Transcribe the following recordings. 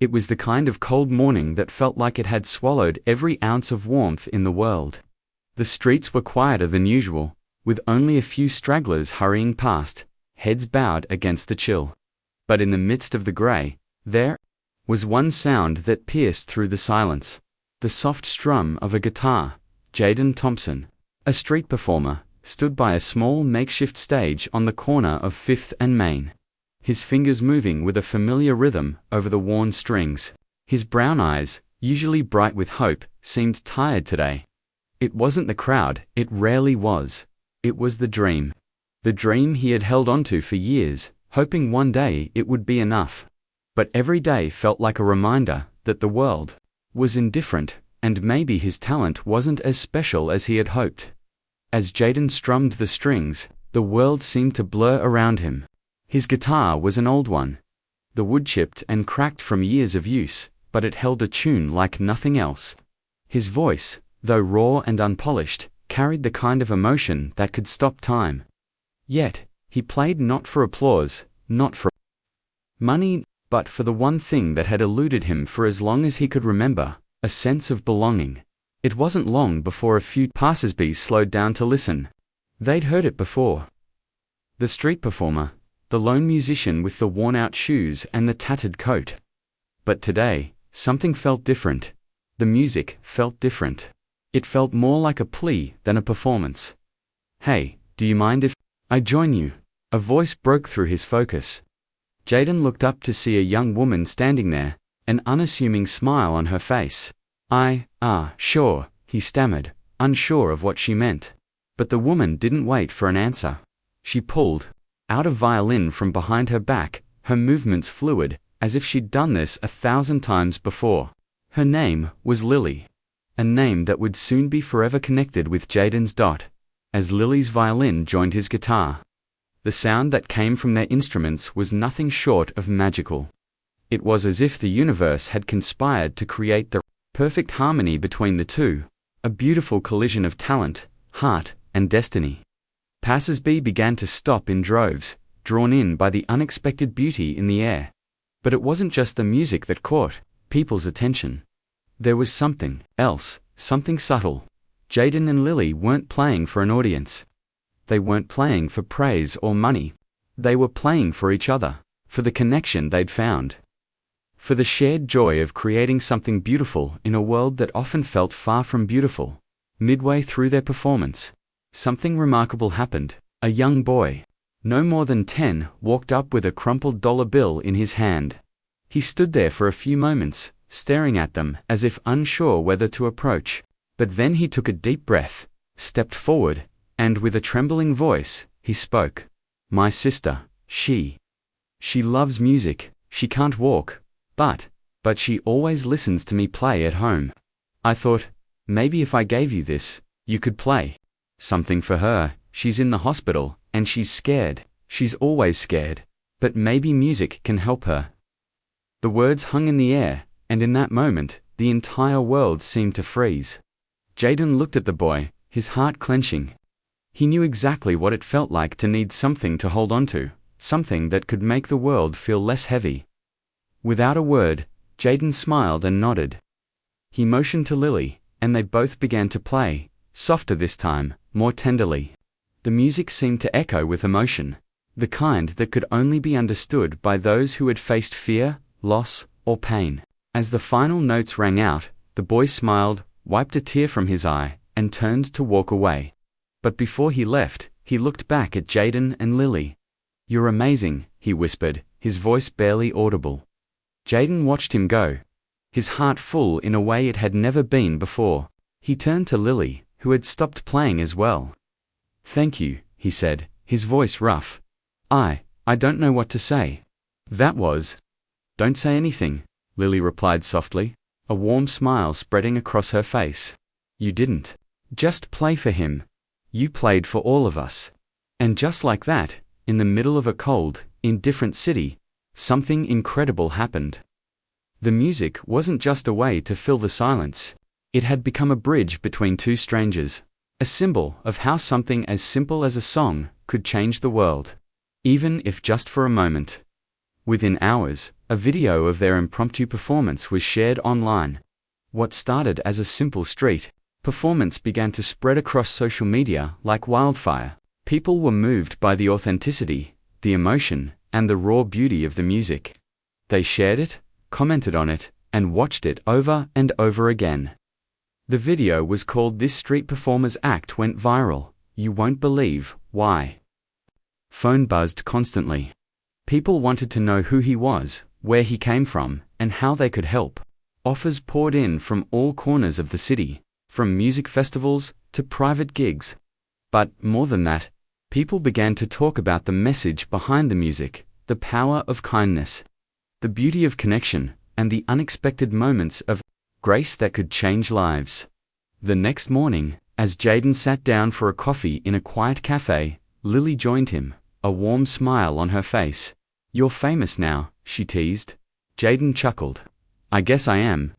It was the kind of cold morning that felt like it had swallowed every ounce of warmth in the world. The streets were quieter than usual, with only a few stragglers hurrying past, heads bowed against the chill. But in the midst of the grey, there was one sound that pierced through the silence. The soft strum of a guitar. Jaden Thompson, a street performer, stood by a small makeshift stage on the corner of 5th and Main. His fingers moving with a familiar rhythm over the worn strings. His brown eyes, usually bright with hope, seemed tired today. It wasn't the crowd, it rarely was. It was the dream. The dream he had held onto for years, hoping one day it would be enough. But every day felt like a reminder that the world was indifferent, and maybe his talent wasn't as special as he had hoped. As Jaden strummed the strings, the world seemed to blur around him. His guitar was an old one. The wood chipped and cracked from years of use, but it held a tune like nothing else. His voice, though raw and unpolished, carried the kind of emotion that could stop time. Yet, he played not for applause, not for money, but for the one thing that had eluded him for as long as he could remember, a sense of belonging. It wasn't long before a few passers-by slowed down to listen. They'd heard it before. The street performer, the lone musician with the worn-out shoes and the tattered coat. But today, something felt different. The music felt different. It felt more like a plea than a performance. "Hey, do you mind if I join you?" A voice broke through his focus. Jaden looked up to see a young woman standing there, an unassuming smile on her face. Sure," he stammered, unsure of what she meant. But the woman didn't wait for an answer. She pulled out a violin from behind her back, her movements fluid, as if she'd done this 1,000 times before. Her name was Lily. A name that would soon be forever connected with Jaden's dot, as Lily's violin joined his guitar. The sound that came from their instruments was nothing short of magical. It was as if the universe had conspired to create the perfect harmony between the two, a beautiful collision of talent, heart, and destiny. Passers-by began to stop in droves, drawn in by the unexpected beauty in the air. But it wasn't just the music that caught people's attention. There was something else, something subtle. Jaden and Lily weren't playing for an audience. They weren't playing for praise or money. They were playing for each other, for the connection they'd found, for the shared joy of creating something beautiful in a world that often felt far from beautiful. Midway through their performance, something remarkable happened. A young boy, no more than 10, walked up with a crumpled dollar bill in his hand. He stood there for a few moments, staring at them as if unsure whether to approach. But then he took a deep breath, stepped forward, and with a trembling voice, he spoke. "My sister, she loves music. She can't walk, but she always listens to me play at home. I thought, maybe if I gave you this, you could play something for her. She's in the hospital, and she's scared. She's always scared. But maybe music can help her." The words hung in the air, and in that moment, the entire world seemed to freeze. Jaden looked at the boy, his heart clenching. He knew exactly what it felt like to need something to hold on to, something that could make the world feel less heavy. Without a word, Jaden smiled and nodded. He motioned to Lily, and they both began to play, softer this time, more tenderly. The music seemed to echo with emotion, the kind that could only be understood by those who had faced fear, loss, or pain. As the final notes rang out, the boy smiled, wiped a tear from his eye, and turned to walk away. But before he left, he looked back at Jaden and Lily. "You're amazing," he whispered, his voice barely audible. Jaden watched him go, his heart full in a way it had never been before. He turned to Lily, who had stopped playing as well. "Thank you," he said, his voice rough. I don't know what to say. That was..." "Don't say anything," Lily replied softly, a warm smile spreading across her face. "You didn't just play for him. You played for all of us." And just like that, in the middle of a cold, indifferent city, something incredible happened. The music wasn't just a way to fill the silence. It had become a bridge between two strangers, a symbol of how something as simple as a song could change the world, even if just for a moment. Within hours, a video of their impromptu performance was shared online. What started as a simple street performance began to spread across social media like wildfire. People were moved by the authenticity, the emotion, and the raw beauty of the music. They shared it, commented on it, and watched it over and over again. The video was called "This Street Performer's Act Went Viral. You Won't Believe Why." Phone buzzed constantly. People wanted to know who he was, where he came from, and how they could help. Offers poured in from all corners of the city, from music festivals to private gigs. But more than that, people began to talk about the message behind the music, the power of kindness, the beauty of connection, and the unexpected moments of grace that could change lives. The next morning, as Jaden sat down for a coffee in a quiet cafe, Lily joined him, a warm smile on her face. "You're famous now," she teased. Jaden chuckled. "I guess I am."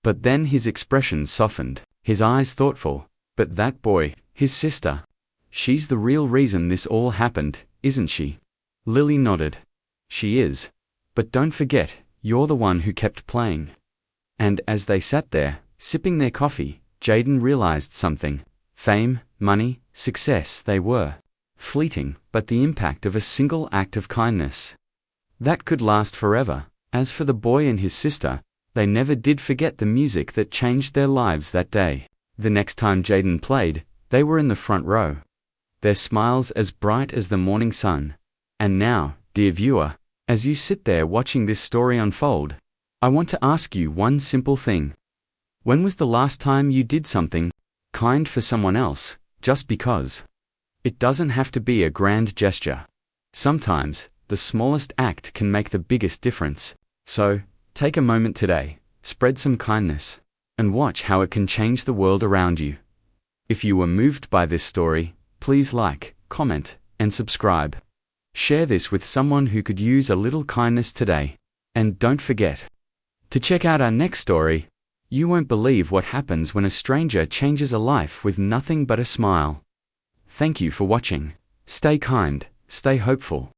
But then his expression softened, his eyes thoughtful. "But that boy, his sister, she's the real reason this all happened, isn't she?" Lily nodded. "She is. But don't forget, you're the one who kept playing." And as they sat there, sipping their coffee, Jaden realized something. Fame, money, success, they were fleeting, but the impact of a single act of kindness, that could last forever. As for the boy and his sister, they never did forget the music that changed their lives that day. The next time Jaden played, they were in the front row, their smiles as bright as the morning sun. And now, dear viewer, as you sit there watching this story unfold, I want to ask you one simple thing. When was the last time you did something kind for someone else, just because? It doesn't have to be a grand gesture. Sometimes, the smallest act can make the biggest difference. So, take a moment today, spread some kindness, and watch how it can change the world around you. If you were moved by this story, please like, comment, and subscribe. Share this with someone who could use a little kindness today. And don't forget to check out our next story. You won't believe what happens when a stranger changes a life with nothing but a smile. Thank you for watching. Stay kind, stay hopeful,